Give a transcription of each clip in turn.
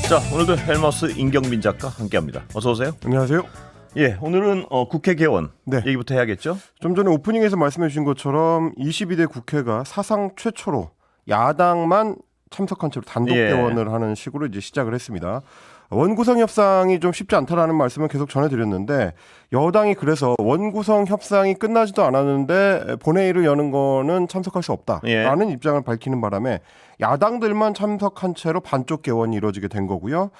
자, 오늘도 헬머스 임경빈 작가 함께합니다. 어서 오세요. 안녕하세요. 예, 오늘은 국회 개원 네. 얘기부터 해야겠죠? 좀 전에 오프닝에서 말씀해 주신 것처럼 22대 국회가 사상 최초로 야당만 참석한 채로 단독 예. 개원을 하는 식으로 이제 시작을 했습니다. 원구성 협상이 좀 쉽지 않다라는 말씀을 계속 전해드렸는데 여당이 그래서 원구성 협상이 끝나지도 않았는데 본회의를 여는 거는 참석할 수 없다라는 입장을 밝히는 바람에 야당들만 참석한 채로 반쪽 개원이 이루어지게 된 거고요.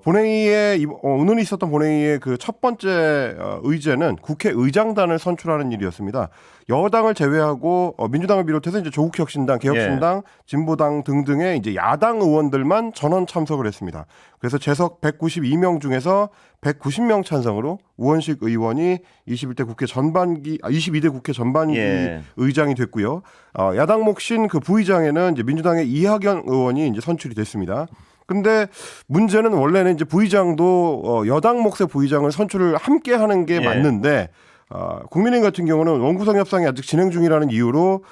본회의에 오늘 있었던 본회의의 그 첫 번째 의제는 국회의장단을 선출하는 일이었습니다. 여당을 제외하고 민주당을 비롯해서 이제 조국혁신당, 개혁신당, 진보당 등등의 이제 야당 의원들만 전원 참석을 했습니다. 그래서 재석 192명 중에서 190명 찬성으로 우원식 의원이 22대 국회 전반기 의장이 됐고요. 야당 몫인 그 부의장에는 이제 민주당의 이학연 의원이 이제 선출이 됐습니다. 근데 문제는 원래는 이제 부의장도 여당 몫의 부의장을 선출을 함께 하는 게 맞는데 국민의힘 같은 경우는 원구성 협상이 아직 진행 중이라는 이유로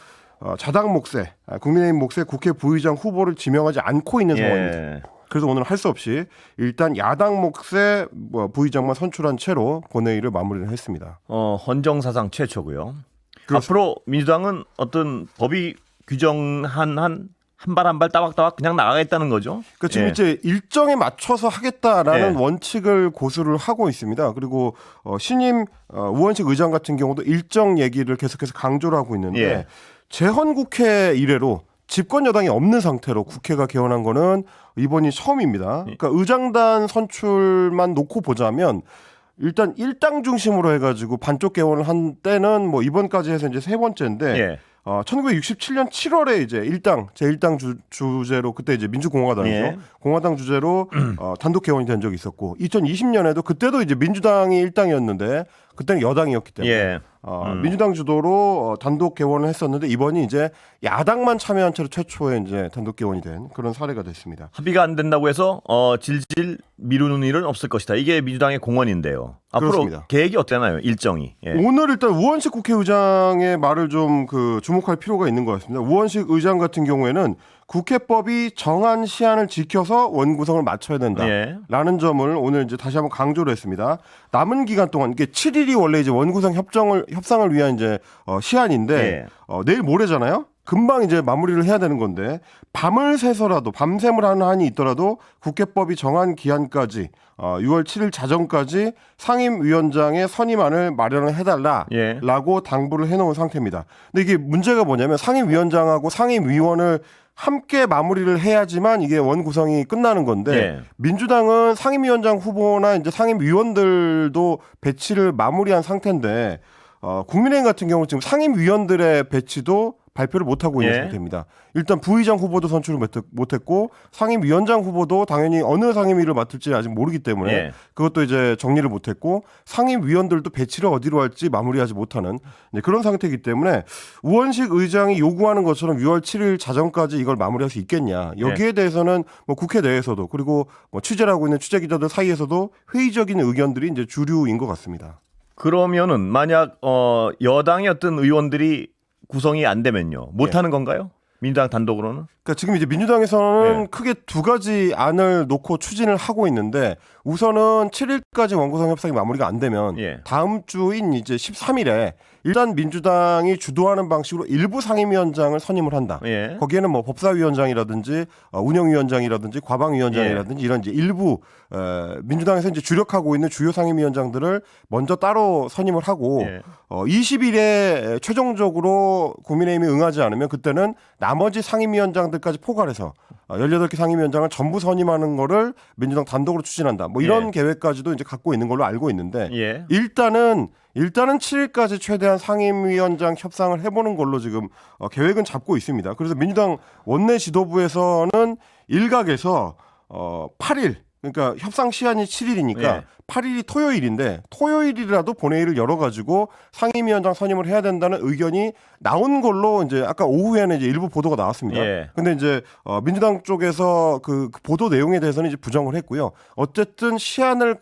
자당 몫의 국민의힘 몫의 국회 부의장 후보를 지명하지 않고 있는 상황입니다. 그래서 오늘 할 수 없이 일단 야당 몫의 부의장만 선출한 채로 본회의를 마무리를 했습니다. 헌정사상 최초고요. 앞으로 민주당은 어떤 법이 규정한 한 발 한 발 따박따박 그냥 나가겠다는 거죠. 그러니까 지금 이제 일정에 맞춰서 하겠다라는 원칙을 고수를 하고 있습니다. 그리고 신임 우원식 의장 같은 경우도 일정 얘기를 계속해서 강조를 하고 있는데 재헌국회 이래로 집권 여당이 없는 상태로 국회가 개원한 거는 이번이 처음입니다. 그러니까 의장단 선출만 놓고 보자면 일단 일당 중심으로 해가지고 반쪽 개원을 한 때는 뭐 이번까지 해서 이제 세 번째인데 1967년 7월에 이제 제1당 주제로 그때 이제 민주공화당이죠. 공화당 주제로 단독 개원이 된 적이 있었고 2020년에도 그때도 이제 민주당이 1당이었는데 그때는 여당이었기 때문에 민주당 주도로 단독 개원을 했었는데 이번이 이제 야당만 참여한 채로 최초의 이제 단독 개원이 된 그런 사례가 됐습니다. 합의가 안 된다고 해서 질질 미루는 일은 없을 것이다. 이게 민주당의 공언인데요. 앞으로 그렇습니다. 계획이 어땠나요? 일정이. 오늘 일단 우원식 국회의장의 말을 좀 주목할 필요가 있는 것 같습니다. 우원식 의장 같은 경우에는 국회법이 정한 시한을 지켜서 원구성을 맞춰야 된다라는 점을 오늘 이제 다시 한번 강조를 했습니다. 남은 기간 동안 이게 7일이 원래 이제 원구성 협상을 위한 이제 시한인데 내일 모레잖아요. 금방 이제 마무리를 해야 되는 건데 밤을 새서라도 밤샘을 하는 한이 있더라도 국회법이 정한 기한까지 6월 7일 자정까지 상임위원장의 선임안을 마련을 해달라라고 당부를 해놓은 상태입니다. 근데 이게 문제가 뭐냐면 상임위원장하고 상임위원을 함께 마무리를 해야지만 이게 원구성이 끝나는 건데 민주당은 상임위원장 후보나 이제 상임위원들도 배치를 마무리한 상태인데 국민의힘 같은 경우 지금 상임위원들의 배치도 발표를 못하고 있는 상태입니다. 일단 부의장 후보도 선출을 못했고 상임위원장 후보도 당연히 어느 상임위를 맡을지 아직 모르기 때문에 그것도 이제 정리를 못했고 상임위원들도 배치를 어디로 할지 마무리하지 못하는 그런 상태이기 때문에 우원식 의장이 요구하는 것처럼 6월 7일 자정까지 이걸 마무리할 수 있겠냐. 여기에 대해서는 뭐 국회 내에서도 그리고 뭐 취재를 하고 있는 취재 기자들 사이에서도 회의적인 의견들이 이제 주류인 것 같습니다. 그러면은 만약 여당의 어떤 의원들이 구성이 안 되면요. 못 하는 건가요? 민주당 단독으로는? 그러니까 지금 이제 민주당에서는 크게 두 가지 안을 놓고 추진을 하고 있는데 우선은 7일까지 원구성 협상이 마무리가 안 되면 다음 주인 이제 13일에 일단 민주당이 주도하는 방식으로 일부 상임위원장을 선임을 한다. 거기에는 뭐 법사위원장이라든지 운영위원장이라든지 과방위원장이라든지 이런 이제 일부 민주당에서 이제 주력하고 있는 주요 상임위원장들을 먼저 따로 선임을 하고 20일에 최종적으로 국민의힘이 응하지 않으면 그때는 나머지 상임위원장들까지 포괄해서 18개 상임위원장을 전부 선임하는 거를 민주당 단독으로 추진한다. 뭐 이런 계획까지도 이제 갖고 있는 걸로 알고 있는데 일단은 7일까지 최대한 상임위원장 협상을 해보는 걸로 지금 계획은 잡고 있습니다. 그래서 민주당 원내 지도부에서는 일각에서 8일 그러니까 협상 시한이 7일이니까 예. 8일이 토요일인데 토요일이라도 본회의를 열어가지고 상임위원장 선임을 해야 된다는 의견이 나온 걸로 이제 아까 오후에는 이제 일부 보도가 나왔습니다. 예. 근데 이제 민주당 쪽에서 그 보도 내용에 대해서는 이제 부정을 했고요. 어쨌든 시한을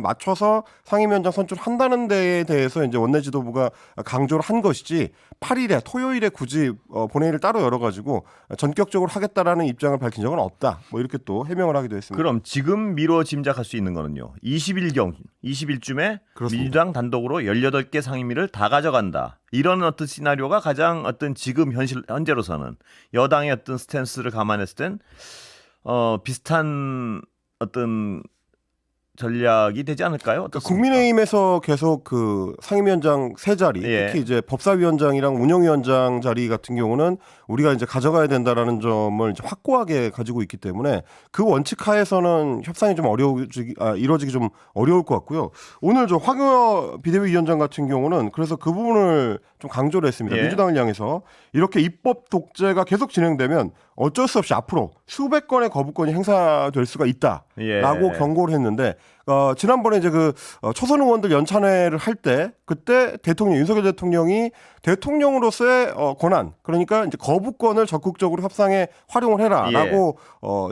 맞춰서 상임위원장 선출한다는 데에 대해서 이제 원내 지도부가 강조를 한 것이지 8일에 토요일에 굳이 본회의를 따로 열어가지고 전격적으로 하겠다라는 입장을 밝힌 적은 없다. 뭐 이렇게 또 해명을 하기도 했습니다. 그럼 지금 미뤄 짐작할 수 있는 거는요. 20일쯤에 그렇습니다. 민주당 단독으로 18개 상임위를 다 가져간다. 이런 어떤 시나리오가 가장 어떤 지금 현재로서는 여당의 어떤 스탠스를 감안했을 땐 비슷한 어떤 전략이 되지 않을까요? 어떻습니까? 국민의힘에서 계속 그 상임위원장 세 자리, 예. 특히 이제 법사위원장이랑 운영위원장 자리 같은 경우는 우리가 이제 가져가야 된다라는 점을 이제 확고하게 가지고 있기 때문에 그 원칙 하에서는 협상이 좀 이루어지기 좀 어려울 것 같고요. 오늘 저 황교안 비대위원장 같은 경우는 그래서 그 부분을 좀 강조를 했습니다. 예. 민주당을 향해서 이렇게 입법 독재가 계속 진행되면 어쩔 수 없이 앞으로 수백 건의 거부권이 행사될 수가 있다라고 예. 경고를 했는데 지난번에 이제 초선 의원들 연찬회를 할 때 그때 윤석열 대통령이 대통령으로서의 권한 그러니까 이제 거부권을 적극적으로 협상에 활용을 해라라고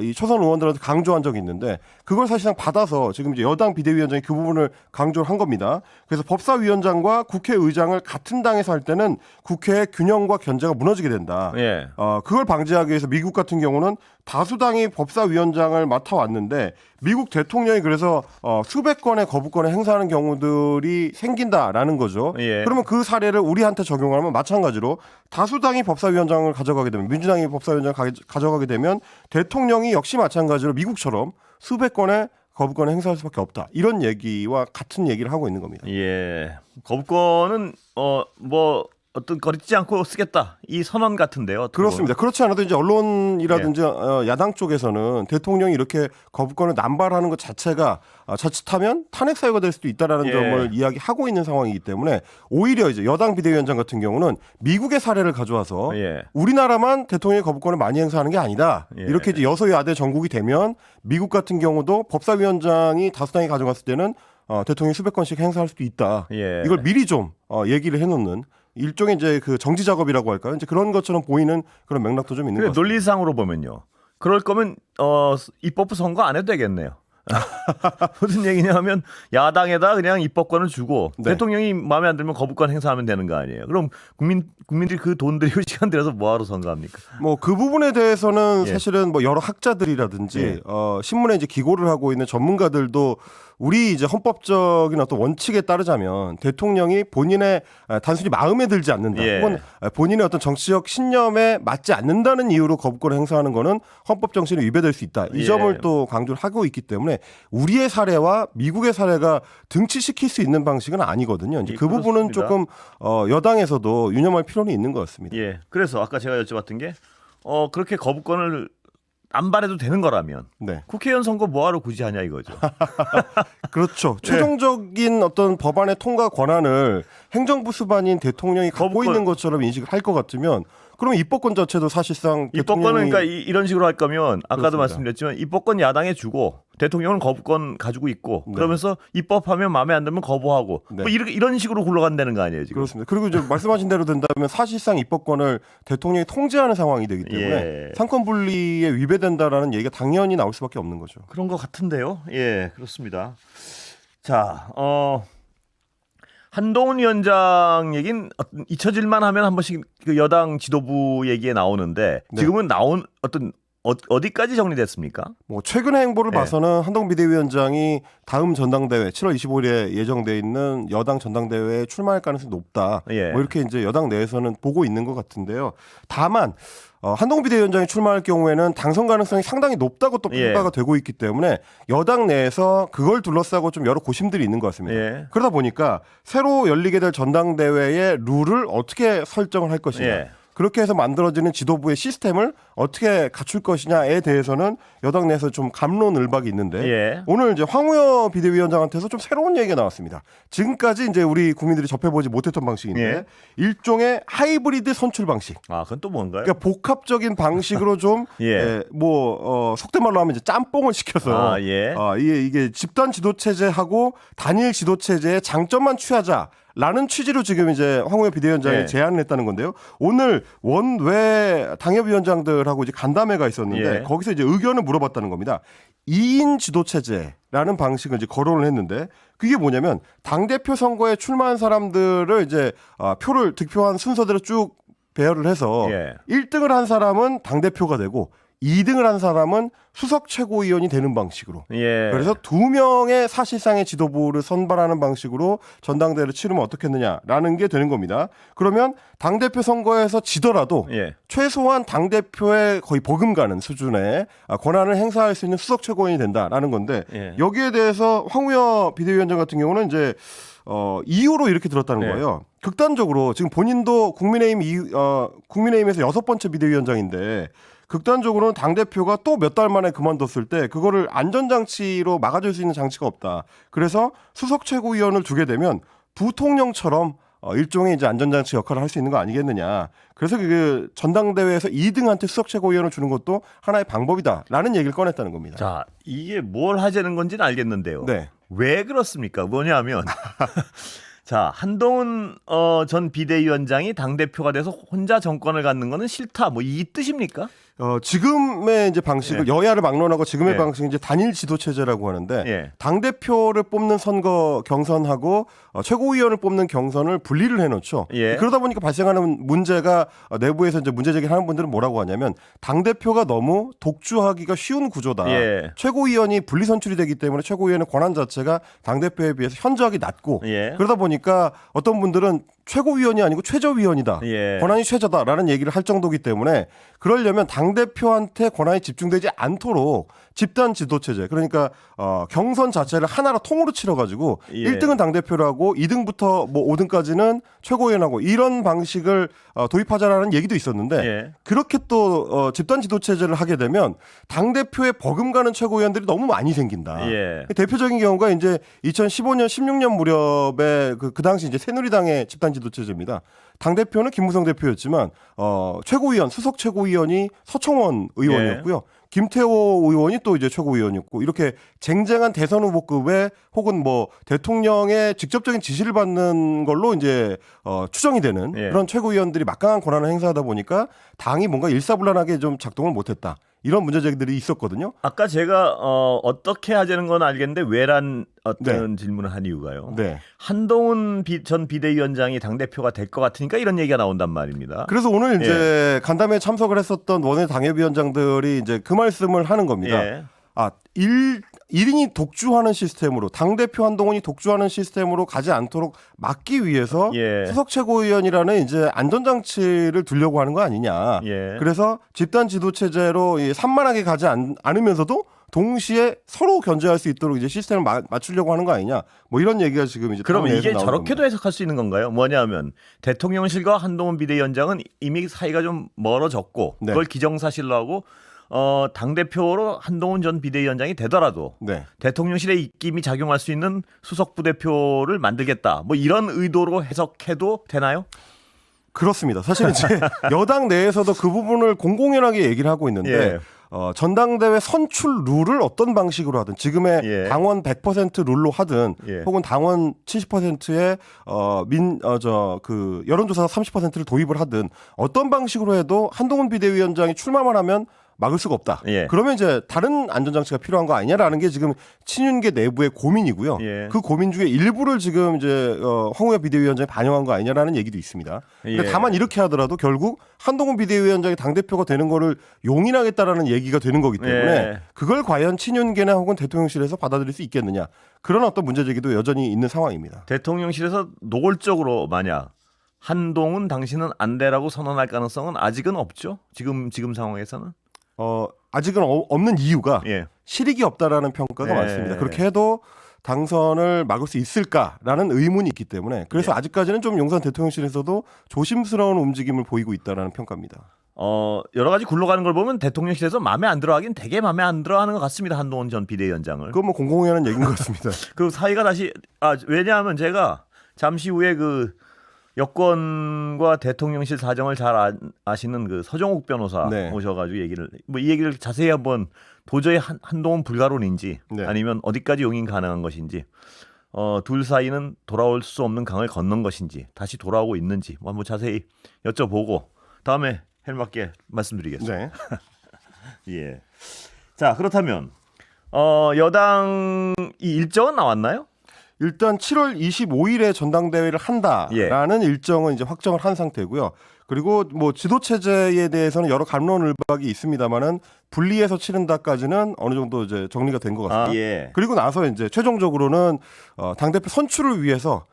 이 초선 의원들한테 강조한 적이 있는데 그걸 사실상 받아서 지금 이제 여당 비대위원장이 그 부분을 강조를 한 겁니다. 그래서 법사위원장과 국회의장을 같은 당에서 할 때는 국회의 균형과 견제가 무너지게 된다. 예. 그걸 방지하기 위해서 미국 같은 경우는 다수당이 법사위원장을 맡아왔는데 미국 대통령이 그래서 수백 건의 거부권을 행사하는 경우들이 생긴다라는 거죠. 예. 그러면 그 사례를 우리한테 적용하면 마찬가지로 다수당이 법사위원장을 가져가게 되면 민주당이 법사위원장을 가져가게 되면 대통령이 역시 마찬가지로 미국처럼 수백 건의 거부권을 행사할 수밖에 없다. 이런 얘기와 같은 얘기를 하고 있는 겁니다. 예. 거부권은 뭐 어떤 거리지 않고 쓰겠다. 이 선언 같은데요. 그렇습니다. 그렇지 않아도 이제 언론이라든지 야당 쪽에서는 대통령이 이렇게 거부권을 남발하는 것 자체가 자칫하면 탄핵 사유가 될 수도 있다라는 점을 이야기하고 있는 상황이기 때문에 오히려 이제 여당 비대위원장 같은 경우는 미국의 사례를 가져와서 우리나라만 대통령의 거부권을 많이 행사하는 게 아니다. 이렇게 이제 여소야대 전국이 되면 미국 같은 경우도 법사위원장이 다수당이 가져갔을 때는 대통령이 수백 건씩 행사할 수도 있다. 이걸 미리 좀 얘기를 해놓는. 일종의 이제 그 정지 작업이라고 할까요? 이제 그런 것처럼 보이는 그런 맥락도 좀 있는 것 같습니다. 논리상으로 보면요. 그럴 거면 입법부 선거 안 해도 되겠네요. 무슨 얘기냐면 야당에다 그냥 입법권을 주고 대통령이 마음에 안 들면 거부권 행사하면 되는 거 아니에요. 그럼 국민들이 그 돈 들이고 시간 들여서 뭐하러 선거합니까? 뭐 그 부분에 대해서는 사실은 뭐 여러 학자들이라든지 신문에 이제 기고를 하고 있는 전문가들도 우리 이제 헌법적인 어떤 원칙에 따르자면 대통령이 본인의 단순히 마음에 들지 않는다 혹은 본인의 어떤 정치적 신념에 맞지 않는다는 이유로 거부권을 행사하는 거는 헌법 정신에 위배될 수 있다. 이 점을 또 강조를 하고 있기 때문에 우리의 사례와 미국의 사례가 등치시킬 수 있는 방식은 아니거든요. 이제 그 부분은 조금 여당에서도 유념할 필요는 있는 것 같습니다. 그래서 아까 제가 여쭤봤던 게 그렇게 거부권을 남발해도 되는 거라면 국회의원 선거 뭐하러 굳이 하냐 이거죠. 그렇죠. 최종적인 어떤 법안의 통과 권한을 행정부 수반인 대통령이 갖고 있는 것처럼 인식을 할 것 같으면 그럼 입법권 자체도 사실상 입법권은 그러니까 이런 식으로 할 거면 아까도 말씀드렸지만 입법권 야당에 주고 대통령은 거부권 가지고 있고 그러면서 입법하면 마음에 안 들면 거부하고 뭐 이런 식으로 굴러간다는 거 아니에요 지금. 그렇습니다. 그리고 이제 말씀하신 대로 된다면 사실상 입법권을 대통령이 통제하는 상황이 되기 때문에 상권 분리에 위배된다라는 얘기가 당연히 나올 수밖에 없는 거죠. 그런 것 같은데요. 그렇습니다. 자, 한동훈 위원장 얘기는 잊혀질만 하면 한 번씩 그 여당 지도부 얘기에 나오는데 지금은 어디까지 정리됐습니까? 뭐 최근의 행보를 봐서는 한동훈 비대위원장이 다음 전당대회 7월 25일에 예정돼 있는 여당 전당대회에 출마할 가능성이 높다. 뭐 이렇게 이제 여당 내에서는 보고 있는 것 같은데요. 다만 한동훈 비대위원장이 출마할 경우에는 당선 가능성이 상당히 높다고 또 평가가 되고 있기 때문에 여당 내에서 그걸 둘러싸고 좀 여러 고심들이 있는 것 같습니다. 그러다 보니까 새로 열리게 될 전당대회의 룰을 어떻게 설정을 할 것이냐. 그렇게 해서 만들어지는 지도부의 시스템을 어떻게 갖출 것이냐에 대해서는 여당 내에서 좀 갑론을박이 있는데 예. 오늘 이제 황우여 비대위원장한테서 좀 새로운 얘기가 나왔습니다. 지금까지 이제 우리 국민들이 접해보지 못했던 방식인데 예. 일종의 하이브리드 선출 방식. 아, 그건 또 뭔가요? 그러니까 복합적인 방식으로 좀 예. 속된 말로 하면 이제 짬뽕을 시켜서 이게 집단 지도 체제하고 단일 지도 체제의 장점만 취하자라는 취지로 지금 이제 황우여 비대위원장이 제안을 했다는 건데요. 오늘 원외 당협위원장들하고 이제 간담회가 있었는데 거기서 이제 의견을 물어봤다는 겁니다. 2인 지도 체제라는 방식을 이제 거론을 했는데 그게 뭐냐면 당대표 선거에 출마한 사람들을 이제 표를 득표한 순서대로 쭉 배열을 해서 1등을 한 사람은 당대표가 되고 2등을 한 사람은 수석 최고위원이 되는 방식으로. 그래서 2명의 사실상의 지도부를 선발하는 방식으로 전당대회를 치르면 어떻겠느냐라는 게 되는 겁니다. 그러면 당대표 선거에서 지더라도 최소한 당대표에 거의 버금가는 수준의 권한을 행사할 수 있는 수석 최고위원이 된다라는 건데 여기에 대해서 황우여 비대위원장 같은 경우는 이제 이유로 이렇게 들었다는 거예요. 극단적으로 지금 본인도 국민의힘에서 6번째 비대위원장인데 극단적으로는 당대표가 또 몇 달 만에 그만뒀을 때 그거를 안전장치로 막아줄 수 있는 장치가 없다. 그래서 수석 최고위원을 두게 되면 부통령처럼 일종의 이제 안전장치 역할을 할 수 있는 거 아니겠느냐. 그래서 그 전당대회에서 2등한테 수석 최고위원을 주는 것도 하나의 방법이다라는 얘기를 꺼냈다는 겁니다. 자, 이게 뭘 하자는 건지는 알겠는데요. 왜 그렇습니까? 뭐냐면 자, 한동훈 전 비대위원장이 당대표가 돼서 혼자 정권을 갖는 거는 싫다. 뭐 이 뜻입니까? 지금의 이제 방식을 여야를 막론하고 지금의 방식은 이제 단일 지도 체제라고 하는데 당 대표를 뽑는 선거 경선하고 최고위원을 뽑는 경선을 분리를 해놓죠. 그러다 보니까 발생하는 문제가 내부에서 이제 문제 제기하는 분들은 뭐라고 하냐면 당 대표가 너무 독주하기가 쉬운 구조다. 최고위원이 분리 선출이 되기 때문에 최고위원의 권한 자체가 당 대표에 비해서 현저하게 낮고 그러다 보니까 어떤 분들은 최고위원이 아니고 최저위원이다. 권한이 최저다라는 얘기를 할 정도이기 때문에 그러려면 당대표한테 권한이 집중되지 않도록 집단 지도체제 그러니까 경선 자체를 하나로 통으로 치러가지고 1등은 당대표로 하고 2등부터 뭐 5등까지는 최고위원하고 이런 방식을 도입하자라는 얘기도 있었는데 그렇게 또 집단 지도체제를 하게 되면 당대표에 버금가는 최고위원들이 너무 많이 생긴다. 대표적인 경우가 이제 2015년 16년 무렵에 그 당시 이제 새누리당의 집단 지도체제입니다. 당대표는 김무성 대표였지만 최고위원 수석 최고위원이 서청원 의원이었고요. 김태호 의원이 또 이제 최고위원이었고 이렇게 쟁쟁한 대선 후보급의 혹은 뭐 대통령의 직접적인 지시를 받는 걸로 이제 추정이 되는 그런 최고위원들이 막강한 권한을 행사하다 보니까 당이 뭔가 일사불란하게 좀 작동을 못했다. 이런 문제 제기들이 있었거든요. 아까 제가 어떻게 하자는 건 알겠는데 왜란 어떤 질문을 한 이유가요. 한동훈 전 비대위원장이 당대표가 될 것 같으니까 이런 얘기가 나온단 말입니다. 그래서 오늘 이제 간담회에 참석을 했었던 원외 당협위원장들이 이제 그 말씀을 하는 겁니다. 1인이 독주하는 시스템으로 당대표 한동훈이 독주하는 시스템으로 가지 않도록 막기 위해서 수석 최고위원이라는 이제 안전장치를 두려고 하는 거 아니냐. 그래서 집단 지도 체제로 산만하게 가지 않으면서도 동시에 서로 견제할 수 있도록 이제 시스템을 맞추려고 하는 거 아니냐. 뭐 이런 얘기가 지금 이제 그러면 이게 저렇게도 겁니다. 해석할 수 있는 건가요? 뭐냐면 대통령실과 한동훈 비대위원장은 이미 사이가 좀 멀어졌고 그걸 기정사실로 하고 당대표로 한동훈 전 비대위원장이 되더라도 대통령실의 입김이 작용할 수 있는 수석 부대표를 만들겠다. 뭐 이런 의도로 해석해도 되나요? 그렇습니다. 사실 이제 여당 내에서도 그 부분을 공공연하게 얘기를 하고 있는데 전당대회 선출 룰을 어떤 방식으로 하든 지금의 당원 100% 룰로 하든 혹은 당원 70%의 여론조사 30%를 도입을 하든 어떤 방식으로 해도 한동훈 비대위원장이 출마만 하면 막을 수가 없다. 그러면 이제 다른 안전장치가 필요한 거 아니냐라는 게 지금 친윤계 내부의 고민이고요. 그 고민 중에 일부를 지금 이제 황우여 비대위원장이 반영한 거 아니냐라는 얘기도 있습니다. 근데 다만 이렇게 하더라도 결국 한동훈 비대위원장이 당대표가 되는 거를 용인하겠다라는 얘기가 되는 거기 때문에 그걸 과연 친윤계나 혹은 대통령실에서 받아들일 수 있겠느냐. 그런 어떤 문제 제기도 여전히 있는 상황입니다. 대통령실에서 노골적으로 만약 한동훈 당신은 안 돼라고 선언할 가능성은 아직은 없죠. 지금 상황에서는. 아직은 없는 이유가 실익이 없다라는 평가가 많습니다. 그렇게 해도 당선을 막을 수 있을까라는 의문이 있기 때문에 그래서 예. 아직까지는 좀 용산 대통령실에서도 조심스러운 움직임을 보이고 있다는 평가입니다. 여러 가지 굴러가는 걸 보면 대통령실에서 마음에 안 들어하긴 되게 마음에 안 들어하는 것 같습니다. 한동훈 전 비대위원장을. 그건 뭐 공공연한 얘기인 것 같습니다. 그 사이가 다시 왜냐하면 제가 잠시 후에 그 여권과 대통령실 사정을 잘 아시는 그 서정욱 변호사 네. 모셔가지고 이 얘기를 자세히 한번 도저히 한동훈 불가론인지 네. 아니면 어디까지 용인 가능한 것인지 둘 사이는 돌아올 수 없는 강을 건넌 것인지 다시 돌아오고 있는지 한번 자세히 여쭤보고 다음에 헬맞게 말씀드리겠습니다. 네. 예. 자 그렇다면 여당이 일정은 나왔나요? 일단 7월 25일에 전당대회를 한다라는 일정은 이제 확정을 한 상태고요. 그리고 뭐 지도 체제에 대해서는 여러 갑론을박이 있습니다만은 분리해서 치른다까지는 어느 정도 이제 정리가 된 것 같습니다. 예. 그리고 나서 이제 최종적으로는 당대표 선출을 위해서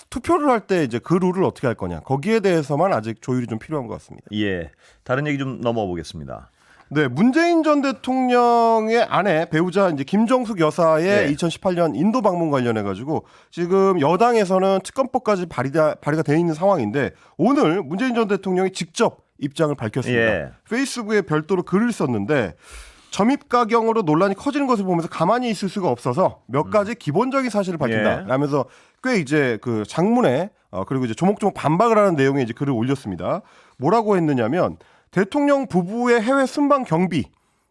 투표를 할 때 이제 그 룰을 어떻게 할 거냐 거기에 대해서만 아직 조율이 좀 필요한 것 같습니다. 예. 다른 얘기 좀 넘어가 보겠습니다. 네, 문재인 전 대통령의 아내 배우자 이제 김정숙 여사의 네. 2018년 인도 방문 관련해 가지고 지금 여당에서는 특검법까지 발의가 돼 있는 상황인데 오늘 문재인 전 대통령이 직접 입장을 밝혔습니다. 예. 페이스북에 별도로 글을 썼는데 점입 가경으로 논란이 커지는 것을 보면서 가만히 있을 수가 없어서 몇 가지 기본적인 사실을 밝힌다. 예. 라면서 꽤 이제 그 장문에 그리고 이제 조목조목 반박을 하는 내용의 이제 글을 올렸습니다. 뭐라고 했느냐면 대통령 부부의 해외 순방 경비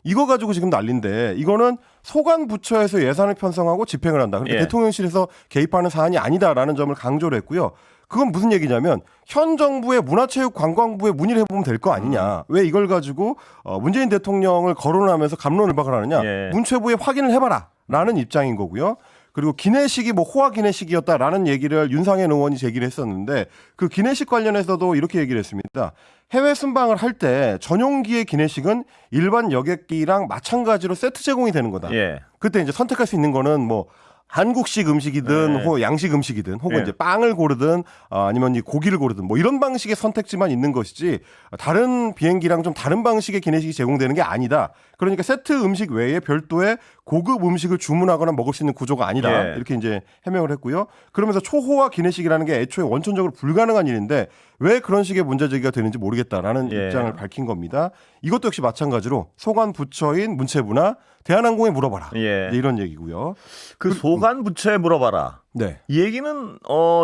이거 가지고 지금 난리인데 이거는 소관 부처에서 예산을 편성하고 집행을 한다. 그러니까 예. 대통령실에서 개입하는 사안이 아니다라는 점을 강조를 했고요. 그건 무슨 얘기냐면 현 정부의 문화체육관광부에 문의를 해보면 될 거 아니냐. 왜 이걸 가지고 문재인 대통령을 거론하면서 갑론을박을 하느냐. 예. 문체부에 확인을 해봐라 라는 입장인 거고요. 그리고 기내식이 뭐 호화 기내식이었다라는 얘기를 윤상현 의원이 제기를 했었는데 그 기내식 관련해서도 이렇게 얘기를 했습니다. 해외 순방을 할 때 전용기의 기내식은 일반 여객기랑 마찬가지로 세트 제공이 되는 거다. 예. 그때 이제 선택할 수 있는 거는 뭐 한국식 음식이든 네. 혹은 양식 음식이든 혹은 네. 이제 빵을 고르든 아니면 이 고기를 고르든 뭐 이런 방식의 선택지만 있는 것이지 다른 비행기랑 좀 다른 방식의 기내식이 제공되는 게 아니다. 그러니까 세트 음식 외에 별도의 고급 음식을 주문하거나 먹을 수 있는 구조가 아니다. 네. 이렇게 이제 해명을 했고요. 그러면서 초호화 기내식이라는 게 애초에 원천적으로 불가능한 일인데 왜 그런 식의 문제 제기가 되는지 모르겠다라는 예. 입장을 밝힌 겁니다. 이것도 역시 마찬가지로 소관 부처인 문체부나 대한항공에 물어봐라. 예. 이런 얘기고요. 그 소관 부처에 물어봐라. 네. 이 얘기는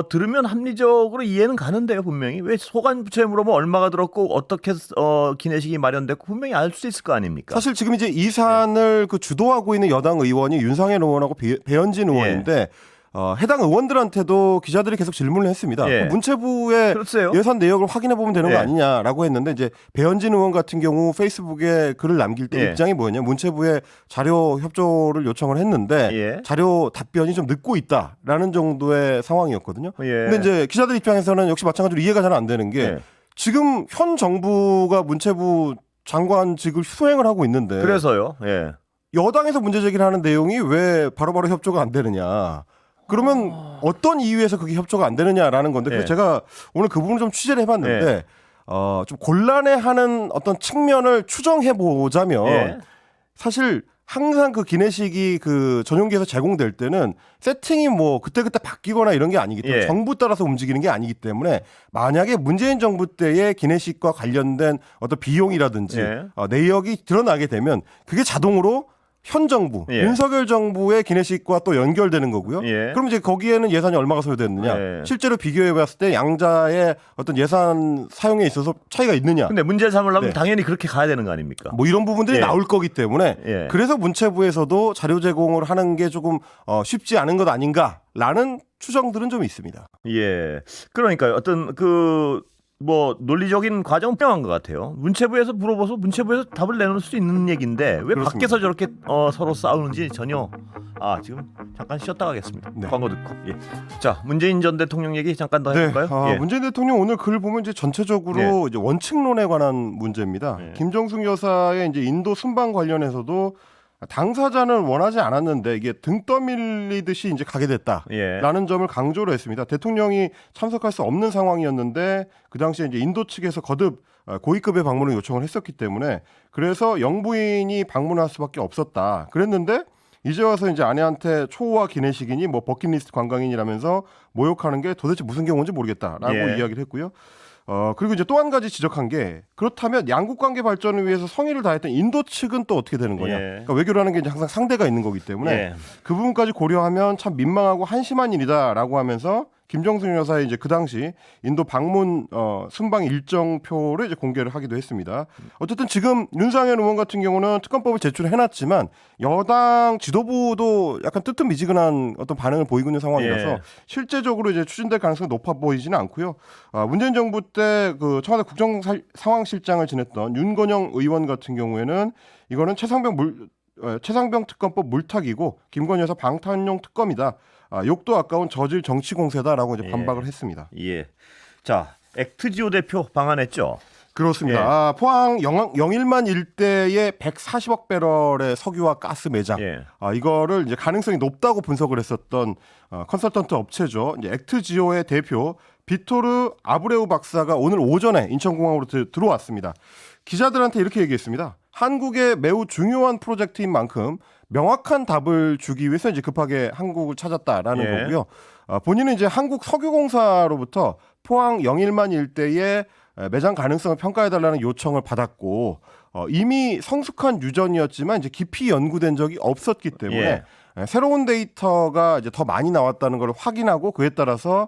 들으면 합리적으로 이해는 가는데요, 분명히. 왜 소관 부처에 물어보면 얼마가 들었고 어떻게 기내식이 마련됐고 분명히 알 수 있을 거 아닙니까? 사실 지금 이제 이 사안을 그 주도하고 있는 여당 의원이 윤상현 의원하고 배현진 의원인데 해당 의원들한테도 기자들이 계속 질문을 했습니다. 예. 그 문체부의 그렇어요. 예산 내역을 확인해 보면 되는 거 예. 아니냐라고 했는데 이제 배현진 의원 같은 경우 페이스북에 글을 남길 때 예. 입장이 뭐였냐 문체부에 자료 협조를 요청을 했는데 예. 자료 답변이 좀 늦고 있다라는 정도의 상황이었거든요. 예. 근데 이제 기자들 입장에서는 역시 마찬가지로 이해가 잘 안 되는 게 예. 지금 현 정부가 문체부 장관직을 수행을 하고 있는데 그래서요. 예. 여당에서 문제 제기를 하는 내용이 왜 바로바로 협조가 안 되느냐. 그러면 어떤 이유에서 그게 협조가 안 되느냐라는 건데 그래서 예. 제가 오늘 그 부분을 좀 취재를 해봤는데 좀 곤란해하는 어떤 측면을 추정해 보자면 예. 사실 항상 그 기내식이 그 전용기에서 제공될 때는 세팅이 뭐 그때그때 바뀌거나 이런 게 아니기 때문에 예. 정부 따라서 움직이는 게 아니기 때문에 만약에 문재인 정부 때의 기내식과 관련된 어떤 비용이라든지 예. 내역이 드러나게 되면 그게 자동으로 현 정부, 예. 윤석열 정부의 기내식과 또 연결되는 거고요. 예. 그럼 이제 거기에는 예산이 얼마가 소요됐느냐. 예. 실제로 비교해봤을 때 양자의 어떤 예산 사용에 있어서 차이가 있느냐. 근데 문제를 삼으려면 네. 당연히 그렇게 가야 되는 거 아닙니까? 뭐 이런 부분들이 예. 나올 거기 때문에 예. 그래서 문체부에서도 자료 제공을 하는 게 조금 쉽지 않은 것 아닌가라는 추정들은 좀 있습니다. 예. 그러니까요. 어떤 뭐 논리적인 과정은 필요한 것 같아요. 문체부에서 물어봐서 문체부에서 답을 내놓을 수 있는 얘기인데 왜 그렇습니다. 밖에서 저렇게 서로 싸우는지 전혀 지금 잠깐 쉬었다 가겠습니다. 네. 광고 듣고. 예. 자, 문재인 전 대통령 얘기 잠깐 더 해볼까요? 예. 문재인 대통령 오늘 글 보면 이제 전체적으로 이제 원칙론에 관한 문제입니다. 예. 김정숙 여사의 이제 인도 순방 관련해서도 당사자는 원하지 않았는데 이게 등 떠밀리듯이 이제 가게 됐다라는 예. 점을 강조를 했습니다. 대통령이 참석할 수 없는 상황이었는데 그 당시에 이제 인도 측에서 거듭 고위급의 방문을 요청을 했었기 때문에 그래서 영부인이 방문할 수밖에 없었다. 그랬는데 이제 와서 이제 아내한테 초호화 기내식이니 뭐 버킷리스트 관광인이라면서 모욕하는 게 도대체 무슨 경우인지 모르겠다라고 이야기를 했고요. 그리고 이제 또 한 가지 지적한 게 그렇다면 양국 관계 발전을 위해서 성의를 다했던 인도 측은 또 어떻게 되는 거냐. 그러니까 외교라는 게 이제 항상 상대가 있는 거기 때문에 그 부분까지 고려하면 참 민망하고 한심한 일이다라고 하면서 김정순 여사의 이제 그 당시 인도 방문 순방 일정표를 이제 공개를 하기도 했습니다. 어쨌든 지금 윤상현 의원 같은 경우는 특검법을 제출해놨지만 여당 지도부도 약간 뜨뜻미지근한 어떤 반응을 보이고 있는 상황이라서 실제적으로 이제 추진될 가능성이 높아 보이지는 않고요. 문재인 정부 때 그 청와대 국정상황실장을 지냈던 윤건영 의원 같은 경우에는 이거는 최상병 특검법 물타기고 김건희 여사 방탄용 특검이다. 욕도 아까운 저질 정치 공세다라고 이제 반박을 했습니다. 예. 자, 액트지오 대표 방한했죠. 그렇습니다. 포항 영일만 일대의 140억 배럴의 석유와 가스 매장. 이거를 이제 가능성이 높다고 분석을 했었던 컨설턴트 업체죠. 이제 액트지오의 대표 비토르 아브레우 박사가 오늘 오전에 인천공항으로 들어왔습니다. 기자들한테 이렇게 얘기했습니다. 한국의 매우 중요한 프로젝트인 만큼 명확한 답을 주기 위해서 이제 급하게 한국을 찾았다라는 거고요. 본인은 이제 한국 석유공사로부터 포항 영일만 일대의 매장 가능성을 평가해달라는 요청을 받았고 이미 성숙한 유전이었지만 이제 깊이 연구된 적이 없었기 때문에 새로운 데이터가 이제 더 많이 나왔다는 걸 확인하고 그에 따라서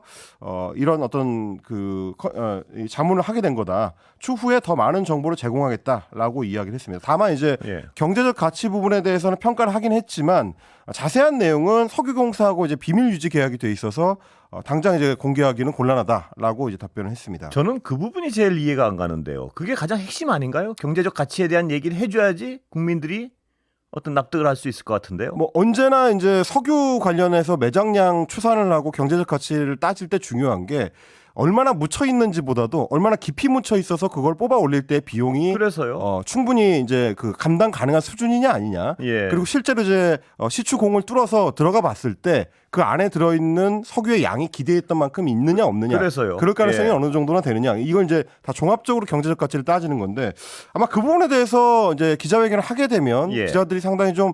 이런 어떤 자문을 하게 된 거다. 추후에 더 많은 정보를 제공하겠다라고 이야기를 했습니다. 다만 이제 경제적 가치 부분에 대해서는 평가를 하긴 했지만 자세한 내용은 석유공사하고 이제 비밀 유지 계약이 돼 있어서 당장 이제 공개하기는 곤란하다라고 이제 답변을 했습니다. 저는 그 부분이 제일 이해가 안 가는데요. 그게 가장 핵심 아닌가요? 경제적 가치에 대한 얘기를 해줘야지 국민들이 어떤 납득을 할 수 있을 것 같은데요. 뭐 언제나 이제 석유 관련해서 매장량 추산을 하고 경제적 가치를 따질 때 중요한 게 얼마나 묻혀 있는지보다도 얼마나 깊이 묻혀 있어서 그걸 뽑아 올릴 때 비용이 그래서요. 충분히 이제 그 감당 가능한 수준이냐 아니냐. 그리고 실제로 이제 시추공을 뚫어서 들어가 봤을 때 그 안에 들어있는 석유의 양이 기대했던 만큼 있느냐 없느냐. 그래서요. 그럴 가능성이 어느 정도나 되느냐. 이건 이제 다 종합적으로 경제적 가치를 따지는 건데 아마 그 부분에 대해서 이제 기자회견을 하게 되면 기자들이 상당히 좀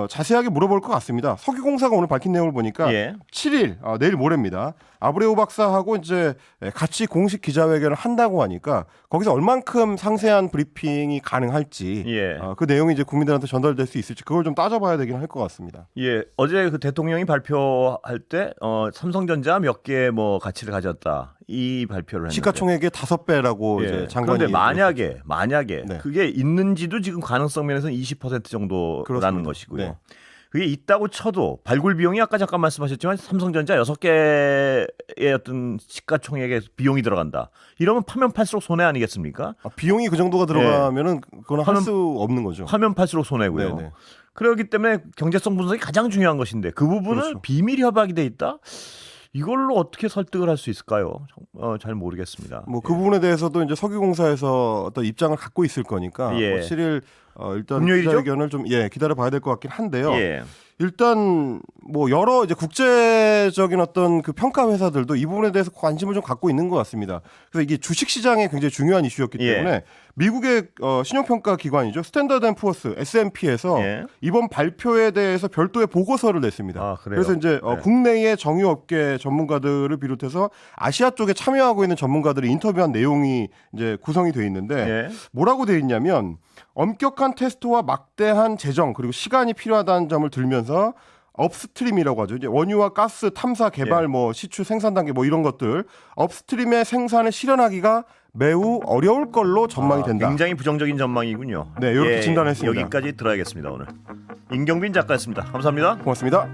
자세하게 물어볼 것 같습니다. 석유공사가 오늘 밝힌 내용을 보니까 7일 내일 모레입니다. 아브레우 박사하고 이제 같이 공식 기자회견을 한다고 하니까 거기서 얼만큼 상세한 브리핑이 가능할지 그 내용이 이제 국민들한테 전달될 수 있을지 그걸 좀 따져봐야 되긴 할 것 같습니다. 어제 그 대통령이 발표할 때 삼성전자 몇 개 뭐 가치를 가졌다 이 발표를 했는데 시가총액의 5배라고 이제 장관이. 그런데 만약에 그게 있는지도 지금 가능성 면에서는 20% 정도라는 것이고요. 그게 있다고 쳐도 발굴 비용이 아까 잠깐 말씀하셨지만 삼성전자 6개의 어떤 시가총액의 비용이 들어간다. 이러면 파면 팔수록 손해 아니겠습니까? 비용이 그 정도가 들어가면은 그건 할 수 없는 거죠. 파면 팔수록 손해고요. 그렇기 때문에 경제성 분석이 가장 중요한 것인데 그 부분은 비밀 협약이 돼 있다. 이걸로 어떻게 설득을 할 수 있을까요? 잘 모르겠습니다. 뭐 그 부분에 대해서도 이제 석유공사에서 어떤 입장을 갖고 있을 거니까 뭐 7일 일단 기자회견을 좀 기다려 봐야 될 것 같긴 한데요. 일단 뭐 여러 이제 국제적인 어떤 그 평가 회사들도 이 부분에 대해서 관심을 좀 갖고 있는 것 같습니다. 그래서 이게 주식 시장에 굉장히 중요한 이슈였기 때문에 미국의 신용평가 기관이죠. 스탠더드 앤 푸어스 S&P에서 이번 발표에 대해서 별도의 보고서를 냈습니다. 그래서 이제 국내의 정유업계 전문가들을 비롯해서 아시아 쪽에 참여하고 있는 전문가들이 인터뷰한 내용이 이제 구성이 돼 있는데 뭐라고 돼 있냐면 엄격한 테스트와 막대한 재정 그리고 시간이 필요하다는 점을 들면서 업스트림이라고 하죠. 이제 원유와 가스 탐사 개발 뭐 시추 생산 단계 뭐 이런 것들 업스트림의 생산을 실현하기가 매우 어려울 걸로 전망이 된다. 굉장히 부정적인 전망이군요. 이렇게 진단했습니다. 여기까지 들어야겠습니다. 오늘 임경빈 작가였습니다. 감사합니다. 고맙습니다.